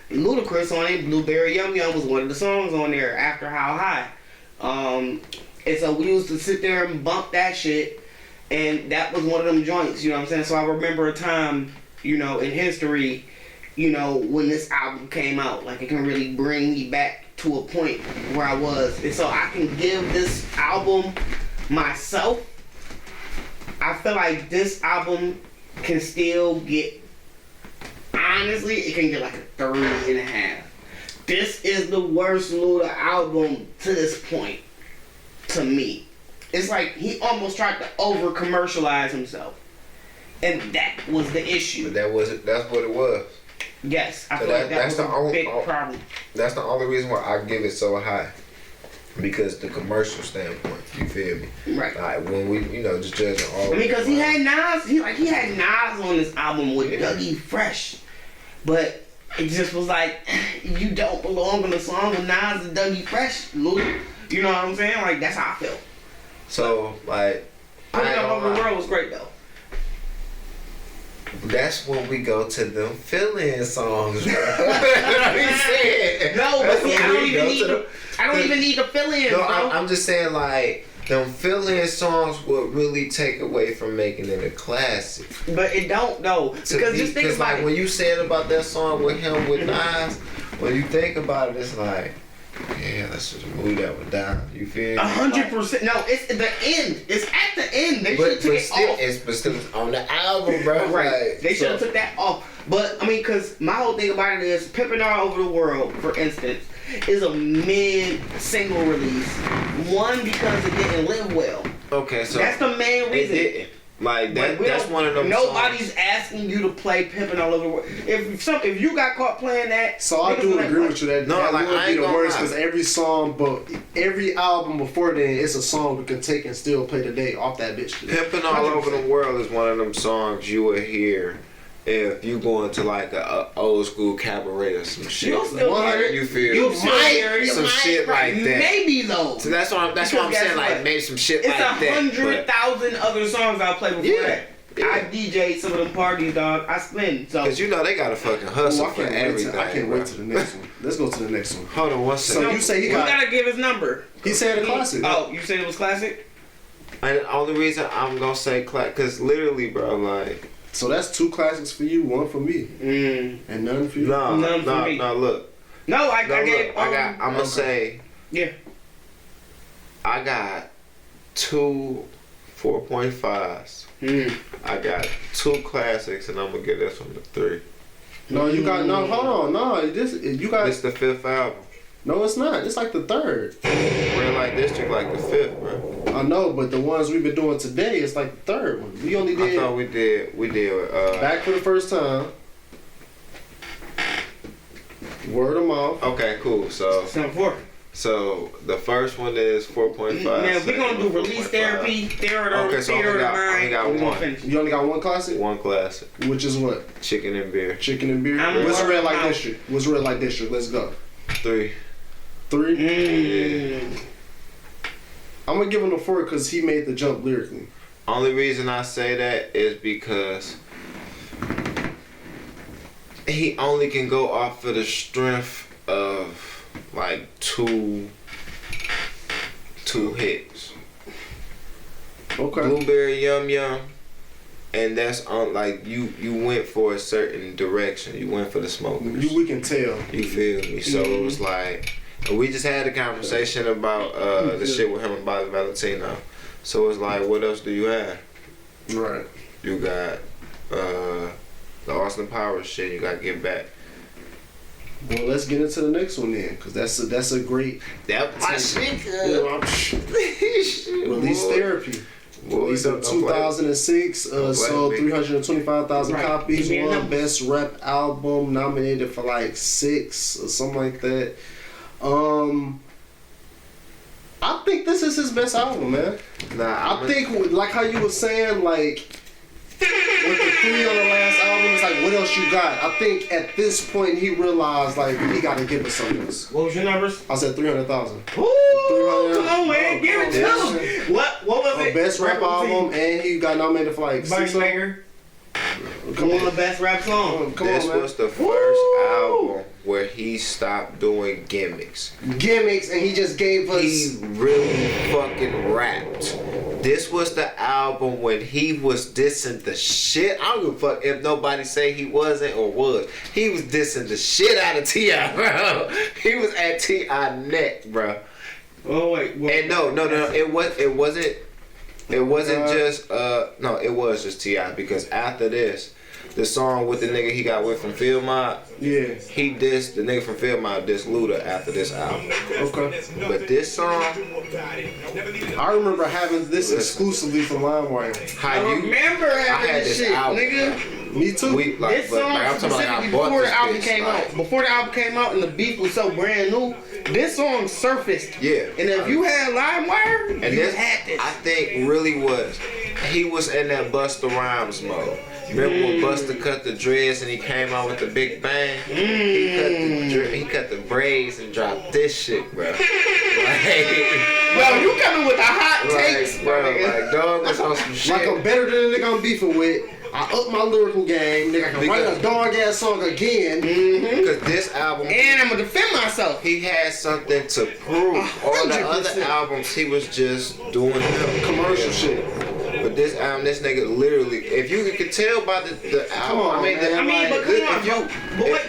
Ludacris on it. Blueberry Yum Yum was one of the songs on there. After How High. And so we used to sit there and bump that shit. And that was one of them joints, you know what I'm saying? So I remember a time, you know, in history, you know, when this album came out. Like, it can really bring me back to a point where I was. And so I can give this album myself. I feel like this album can still get, honestly, it can get like a 3.5. This is the worst Luda album to this point. to me. It's like he almost tried to over commercialize himself, and that was the issue. But that's what it was. Yes, I So feel like that was a big only, problem. That's the only reason why I give it so high. Because the commercial standpoint, you feel me? Right. Like when we, just judging all. I mean, because he had Nas, he had Nas on this album with Dougie Fresh, but it just was like, you don't belong on the song with Nas and Dougie Fresh, Luke. You know what I'm saying? Like, that's how I feel. So, like, Putting It All Over the World was great, though. That's when we go to them fill-in songs, bro. He said. No, but see, I don't even need the fill-in, No, bro. I'm just saying, like, them fill-in songs would really take away from making it a classic. But it don't, though. Because just think about like, it. when you said about that song with him, with Nas, when you think about it, it's like, yeah, let's just move that one down. You feel me? 100%. No, it's the end. It's at the end. They should But have took it off. but still on the album, bro. Right. Like, They should have took that off. But, I mean, because my whole thing about it is Pimpin' All Over the World, for instance, is a mid-single release. One, because it didn't live well. Okay, so that's the main reason. It didn't. Like that's one of them. Nobody's songs. asking you to play Pimpin' All Over the World. If you got caught playing that, so I do agree with you that no, that like, would I be ain't the gonna worst lie. because every song, but every album before then, it's a song we can take and still play today off that bitch. Pimpin' All Over the World is one of them songs you would hear if you go into like a old school cabaret or some shit. You'll still hear it. You feel You some might hear it. shit like that. Maybe though. So that's what I'm Because saying. guess Like what? maybe some shit It's like that. 100,000 other songs I'll play before Yeah. that. Yeah. I DJ some of them parties, dog. I spin. So Because they gotta fucking Ooh, hustle I for can't everything. I can't bro. wait to the next one. Let's go to the next one. Hold on one second. So you say he we got? gotta give his number. He said a classic. Oh, you said it was classic? And the only reason I'm gonna say because literally, bro, like. So that's 2 classics for you, 1 for me, and none for you. None for me. No, look. No, I No, gave. look, I'm gonna say. Yeah. I got 2 4.5s. I got 2 classics, and I'm gonna give this one a 3. No, you got no. Hold on, no. You got. This the 5th album. No, it's not. It's like the 3rd. Red Light District like the 5th, bro. I know, but the ones we've been doing today, it's like the 3rd one. We only I did thought we did. Back for the First Time. Word of Mouth. Okay, cool. So the first one is 4.5. Now, we're gonna do Release Therapy, Theater Okay, so I only got we're gonna one. finish. You only got 1 classic, 1 classic. which is what? Chicken and beer. Chicken and beer. I'm What's Word Red of Light Mouth. District? What's Red Light District? Let's go. 3. 3. I'm gonna give him a 4 because he made the jump lyrically. Only reason I say that is because he only can go off of the strength of like two hits. Okay. Blueberry Yum Yum, and that's on like you went for a certain direction. You went for the smokers. We can tell. You feel me? So it was like we just had a conversation about the shit with him and Bobby Valentino. So it's like, what else do you have? Right. You got the Austin Powers shit. You got to Get Back. Well, let's get into the next one then, because that's a great. That my shit. Release Therapy. Released in 2006, sold 325,000 Right. copies. Yeah. Won Best Rap Album, nominated for like 6 or something like that. I think this is his best album, man. Nah, I think, like how you were saying, like with the 3 on the last album, it's like, what else you got? I think at this point he realized like he got to give us something else. What was your numbers? I said 300,000. Ooh, come on, man, give it to Oh, him. What was it? Best rap album, and he got nominated for like 6. Maker. Come Won on, the best rap song. come this on, man. was the first Woo! album where he stopped doing gimmicks. Gimmicks, and he just gave us. He really fucking rapped. This was the album when he was dissing the shit. I don't give a fuck if nobody say he wasn't or was. He was dissing the shit out of T.I., bro. He was at T.I. neck, bro. Oh wait. And no, it wasn't just It was just T.I. because after this, the song with the nigga he got with from Field Mob. Yeah. He dissed the nigga from Field Mob dissed Luda after this album. Okay. But this song, I remember having this exclusively for LimeWire. how I you remember I having had this this shit, album. nigga. Me too. This song I'm talking about like, I specifically bought before this the album bitch, came like, out. Before the album came out and the beef was so brand new, this song surfaced. Yeah. And if you had LimeWire, And you this, had this. I think, really was. He was in that Busta Rhymes mode. Remember when Busta cut the dreads and he came out with the big bang? He cut the braids and dropped this shit, bro. Like, Yo, you coming with the hot takes, bro. bro. Like, dog was on some shit. Like I'm better than the nigga I'm beefing with. I up my lyrical game. Nigga, I can write a dog ass song again. Because this album, And I'm gonna defend myself. he had something to prove. All the other 100%. albums, he was just doing him. Commercial shit. But this album, this nigga literally, if you could tell by the album, on, I mean, man. But come on, if you- bro. But wait,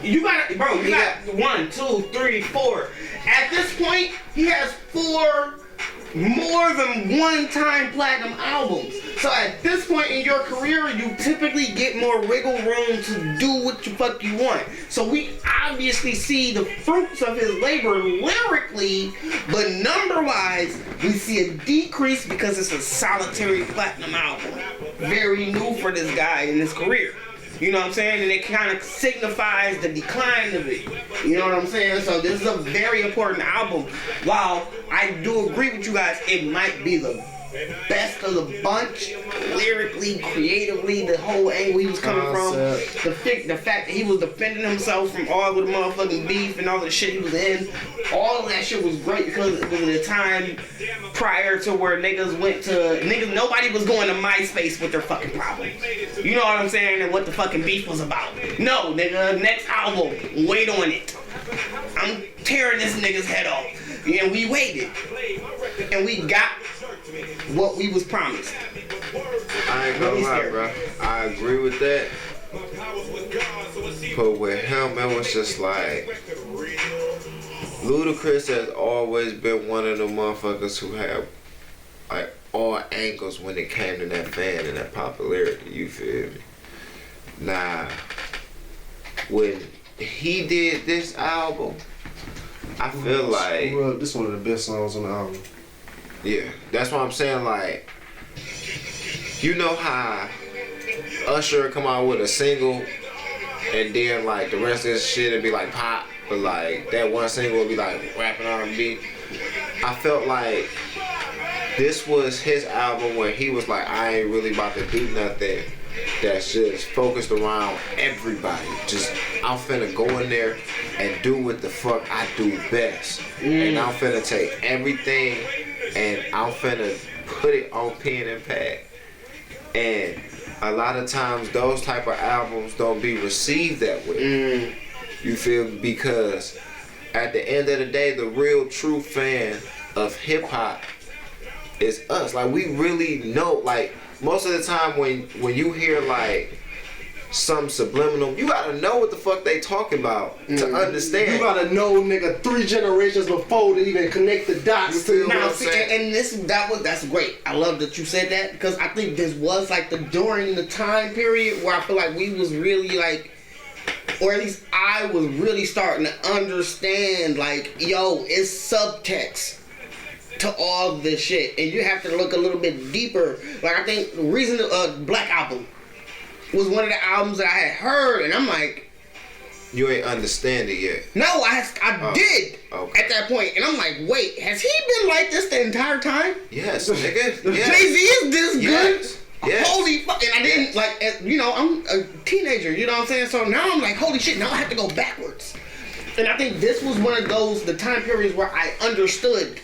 you got, bro, you got 1, 2, 3, 4. At this point, he has 4 more than one-time platinum albums. So at this point in your career, you typically get more wiggle room to do what the fuck you want. So we obviously see the fruits of his labor lyrically, but number-wise, we see a decrease because it's a solitary platinum album. Very new for this guy in his career. You know what I'm saying? And it kind of signifies the decline of it. You know what I'm saying? So this is a very important album. While I do agree with you guys, it might be the best of the bunch, lyrically, creatively, the whole angle he was coming from, the fact that he was defending himself from all of the motherfucking beef and all the shit he was in, all of that shit was great because it was at a time prior to where nobody was going to MySpace with their fucking problems. You know what I'm saying? And what the fucking beef was about. No, nigga, next album, wait on it. I'm tearing this nigga's head off. And we waited. And we got what we was promised. I ain't gonna lie, bro. I agree with that. But with him, it was just like, Ludacris has always been one of the motherfuckers who have like all angles when it came to that fan and that popularity. You feel me? Nah, when he did this album, I feel like This is one of the best songs on the album. yeah, that's what I'm saying. Like, you know how Usher come out with a single, and then like the rest of his shit would be like pop, but like that one single would be like rapping R&B. I felt like this was his album where he was like, I ain't really about to do nothing that's just focused around everybody. Just, I'm finna go in there and do what the fuck I do best. And I'm finna take everything and I'm finna put it on pen and pad. And a lot of times those type of albums don't be received that way. You feel? Because at the end of the day, the real true fan of hip hop is us. Like, we really know, like, most of the time when you hear like some subliminal, you gotta know what the fuck they talking about to understand. You gotta know, nigga, 3 generations before to even connect the dots to. Now, see, and that's great. I love that you said that because I think this was like during the time period where I feel like we was really like, or at least I was really starting to understand like, yo, it's subtext to all this shit, and you have to look a little bit deeper. Like, I think the reason Black Album was one of the albums that I had heard, and I'm like, You ain't understand it yet. no, I did okay. at that point, and I'm like, wait, has he been like this the entire time? Yes, nigga. Yes. Jay-Z is this Yes. good? Yes. Holy fuck! And I didn't like, you know, I'm a teenager, you know what I'm saying? So now I'm like, holy shit! Now I have to go backwards, and I think this was one of the time periods where I understood.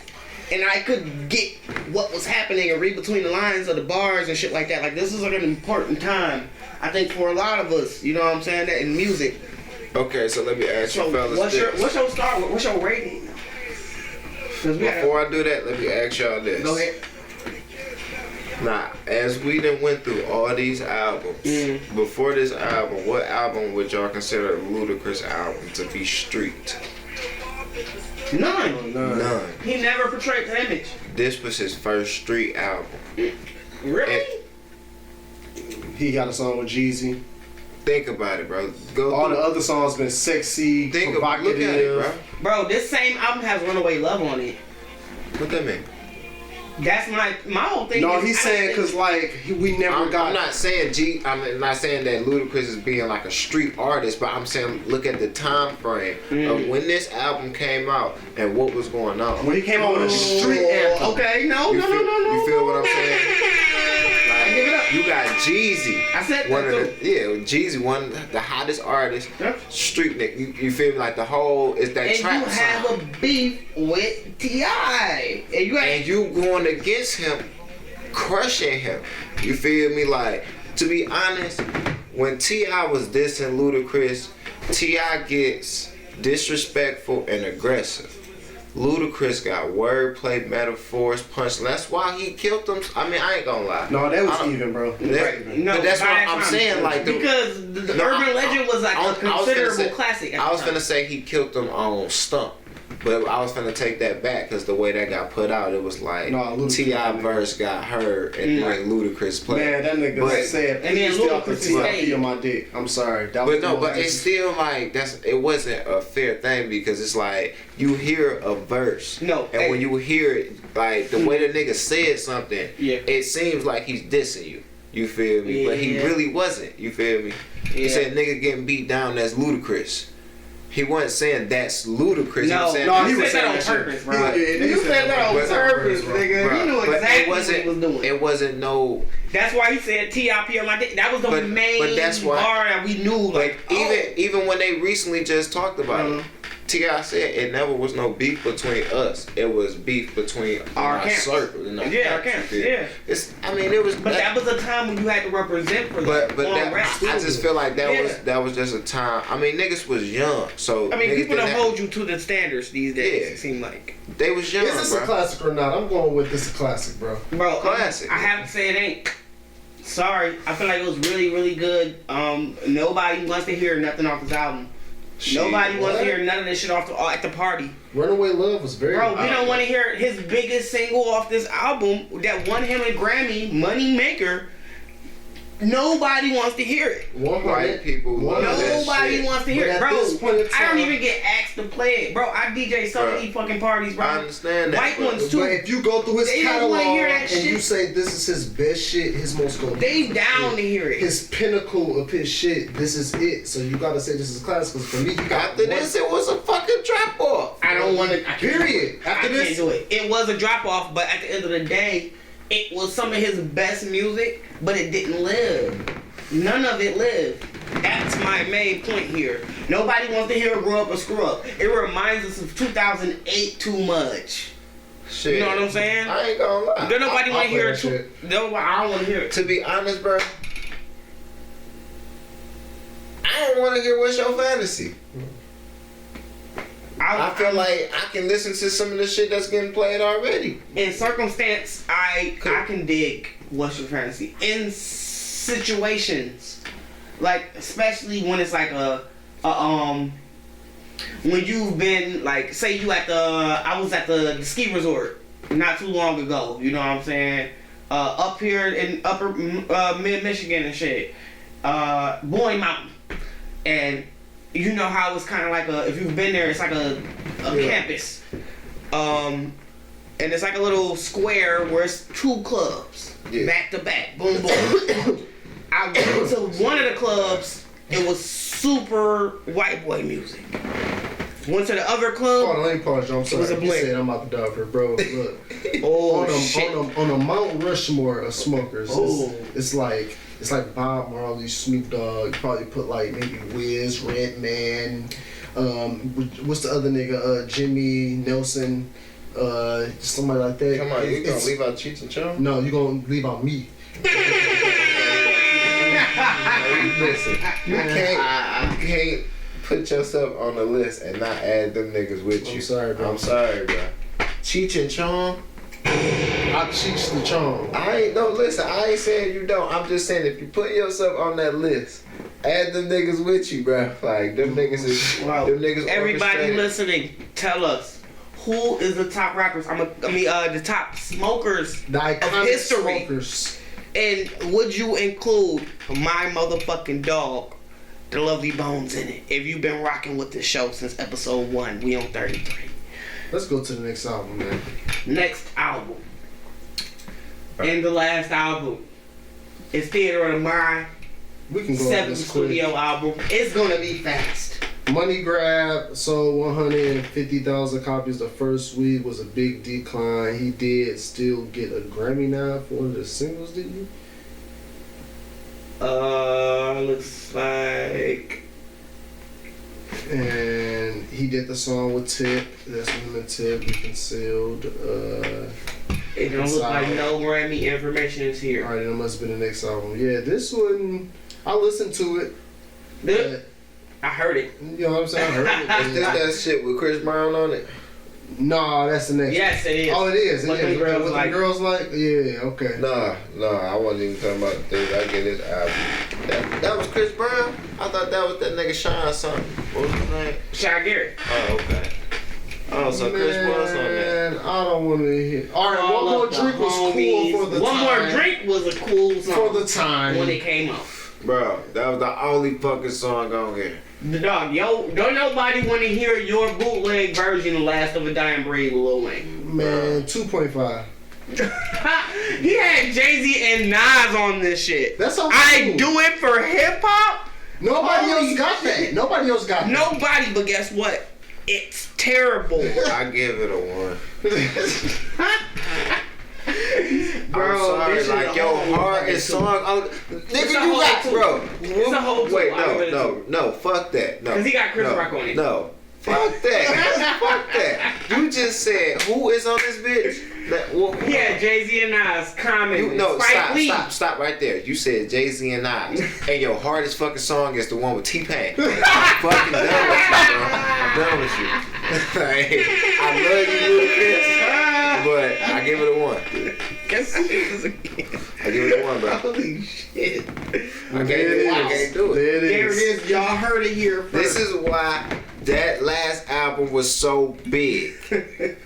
And I could get what was happening and read between the lines of the bars and shit like that. Like, this is like an important time, I think, for a lot of us. You know what I'm saying? That in music. Okay, so let me ask you fellas what's this. your start? What's your rating? Before I do that, let me ask y'all this. Go ahead. Now, as we done went through all these albums, before this album, what album would y'all consider a Ludacris album to be street? None. He never portrayed the image. This was his first street album. Really? He got a song with Jeezy. Think about it, bro. Go All through. the other songs been sexy, Look provocative. at it, bro. Bro, this same album has Runaway Love on it. What that mean? That's my whole thing. No, is he's I saying think- because like we never got. I'm not saying I'm not saying that Ludacris is being like a street artist, but I'm saying look at the time frame of when this album came out and what was going on. When he came out with a street anthem. Okay, no. You feel what I'm saying? Like, Give it up. You got Jeezy. I said one that of the Jeezy, one of the hottest artists. Yeah. Street nigga. You feel me? Like the whole is that And trap you have sound. a beef with T.I. And you going against him, crushing him. You feel me? Like, to be honest, when T.I. was dissing Ludacris, T.I. gets disrespectful and aggressive. Ludacris got wordplay, metaphors, punch. That's why he killed them. I mean, I ain't gonna lie. No, that was even, bro. But that's what I'm saying. Like, because the Urban Legend was like a considerable classic. I was gonna say he killed them on Stump. But I was finna take that back because the way that got put out, it was like T.I. verse got heard and then Ludacris played. Man, that nigga said, and then stay off the Ludacris T.I.P. on my dick. I'm sorry. That was but it's still like it wasn't a fair thing because it's like you hear a verse. And when you hear it, like the way the nigga said something, it seems like he's dissing you. You feel me? But he really wasn't. You feel me? He said nigga getting beat down, that's Ludacris. He wasn't saying that's Ludacris. He was saying that on purpose, bro. You said that on purpose, nigga. He knew exactly what he was doing. It wasn't no. That's why he said T.I.P. on my dick. That was the main bar that we knew. Like even when they recently just talked about it, T.I. said it never was no beef between us. It was beef between our circle. Our camps. Yeah. It was. But that was a time when you had to represent for them. But I just feel like that was just a time. I mean, niggas was young, so. I mean, people don't hold you to the standards these days. It seemed like they was young. Is this a classic or not? I'm going with this a classic, bro. Bro, classic. I have to say it ain't. Sorry, I feel like it was really, really good. Nobody wants to hear nothing off this album. Nobody wants to hear none of this shit at the party. Runaway Love was very. Bro, we don't want to hear his biggest single off this album that won him a Grammy, Money Maker. Nobody wants to hear it. White people love Nobody wants to hear it, bro. I don't even get asked to play it, bro. I DJ some of these fucking parties, bro. I understand that. White ones too. But if you go through his they catalog and shit. you say this is his best shit, his most go. They down to hear it. His pinnacle of his shit. This is it. So you gotta say this is classic. Because for me, you got after this, it was a fucking drop off. I don't want to. Period. After I can't do it. It was a drop off, but at the end of the day, it was some of his best music, but it didn't live. None of it lived. That's my main point here. Nobody wants to hear a grow up or screw up. It reminds us of 2008 too much. Shit. You know what I'm saying? I ain't gonna lie. Don't nobody want to hear it. shit. No, I don't want to hear it. To be honest, bro, I don't want to hear What's Your Fantasy. I feel like I can listen to some of the shit that's getting played already. In circumstance, I can dig What's Your Fantasy. In situations, like especially when it's like when you've been like, say you I was at the ski resort not too long ago, you know what I'm saying, up here in upper mid Michigan and shit, Boyne Mountain, and you know how it's kind of like if you've been there, it's like a campus, and it's like a little square where it's two clubs back to back, boom boom. I went to one of the clubs, it was super white boy music. Went to the other club. Hold on, let me pause you. I'm sorry. It was a You said I'm out the dog here, bro. Look. Shit. On a Mount Rushmore of smokers, it's like Bob Marley, Snoop Dogg. You probably put like maybe Wiz, Redman. What's the other nigga? Jimmy Nelson. Somebody like that. Come on, you gonna leave out Cheech and Chong? No, you gonna leave out me. Listen, you can't put yourself on the list and not add them niggas with you. I'm sorry, bro. Cheech and Chong. I Cheech the Chong. Listen, I ain't saying you don't. I'm just saying if you put yourself on that list, add them niggas with you, bro. Like them niggas is them niggas. Everybody listening, tell us who is the top rappers. The top smokers The iconic of history. smokers. And would you include my motherfucking dog, the lovely Bones in it. If you've been rocking with the show since episode 1, we on 33. Let's go to the next album, man. Next album. And the last album is Theater of the Mind. We can go 7th this quick. studio album. It's gonna be fast. Money Grab sold 150,000 copies the first week, was a big decline. He did still get a Grammy now for one of the singles, did he? Looks like. And he did the song with Tip. That's him and Tip. We concealed. It don't look like no Grammy information is here. Alright, that must have been the next album. Yeah, this one, I listened to it. Look, I heard it. You know what I'm saying? I heard Is this that shit with Chris Brown on it? No, that's the next. Yes, it is. Oh, it is. What It is. them girls What like. the girls like? Yeah, okay. Nah, I wasn't even talking about the things. I get his album. That was Chris Brown? I thought that was that nigga Sean something. What was his name? Shy Garrett. Oh, okay. Oh, so Chris was on that. Man, I don't want to hear. Alright, All One More of the Drink was homies. cool for the One time. More Drink was a cool song For the time. when it came out. Bro, that was the only fucking song on here. The dog, don't nobody want to hear your bootleg version of Last of a Dying Breed with Lil Wayne. Man, 2.5. He had Jay-Z and Nas on this shit. That's okay. I do it for hip hop. Nobody Holy else got that. Nobody else got that. Nobody, but guess what? It's terrible. I give it a 1. Bro, I'm sorry, this is like a your whole heart fucking is two. song. Nigga, a you whole got, two. bro. It's a whole two. Wait, I'll give it a no, fuck that. No, 'Cause he got Chris no, Rock on it. No, fuck that. Fuck that. You just said who is on this bitch? He had Jay-Z and Nas commenting. Stop right there. You said Jay-Z and Nas, and your hardest fucking song is the one with T-Pain. I'm fucking done with you, bro. I'm done with you. Like, I love you, Ludacris, but I give it a 1. I give it a 1, bro. Holy shit. I can't do it. There it There it is. is. Y'all heard it here first. This is why that last album was so big. Did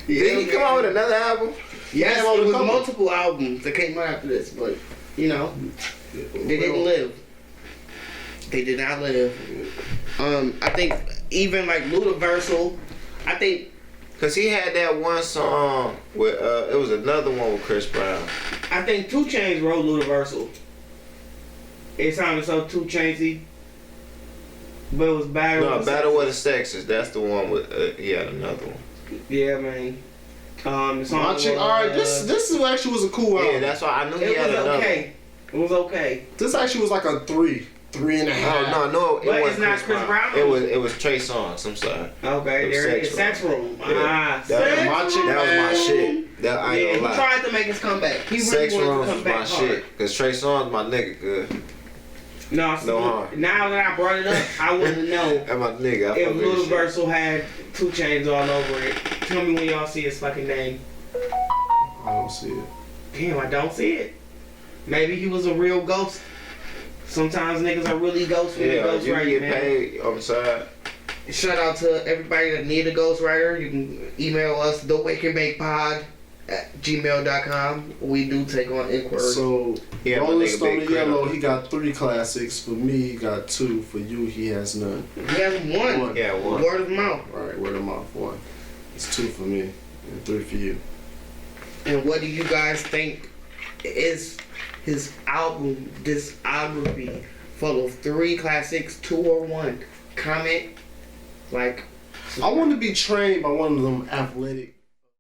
he come out with another album? Yes, Yeah, it was couple. multiple albums that came out after this, but you know, they didn't live. They did not live. I think even like Ludacris, I think Cause he had that one song with it was another one with Chris Brown. 2 Chainz wrote Ludacris. It sounded so 2 Chainsy, but it was Battle. No, Battle with the Sexes. That's the one with he had another one. Yeah, man. The song My chick, alright, this actually was a cool album. Yeah, that's why I knew he it had was another. okay. It was okay. This actually was like a 3.5. No, it But wasn't it's not Chris Brown? It was Trey Songz. I'm sorry. Okay, It was there it is. Sex Sex Room. Yeah. That was my chick, That was my man. shit. That I ain't Yeah, he gonna lie. tried to make his comeback. He really Sex wanted Rooms to come was my back hard. shit. Cause Trey Songz my nigga good. No, see, No harm. now that I brought it up, I want to know That my nigga. I if fuck with his shit. Ludacris had 2 Chainz all over it. Tell me when y'all see his fucking name. I don't see it. Damn, I don't see it. Maybe he was a real ghost. Sometimes niggas are really ghosts when they Yeah, ghost you write, get man. paid on the side. Shout out to everybody that need a ghostwriter. You can email us thewakeandbakepod@gmail.com. We do take on inquiries. So, Yeah, my Rolling nigga Stone Big and Yellow, Crit. he got 3 classics. For me, he got 2. For you, he has none. he has one. Yeah, one. Word of mouth. Alright, word of mouth, 1. It's 2 for me, and 3 for you. And what do you guys think is his album discography full of 3 classics, 2 or 1? Comment, like. I want to be trained by one of them athletic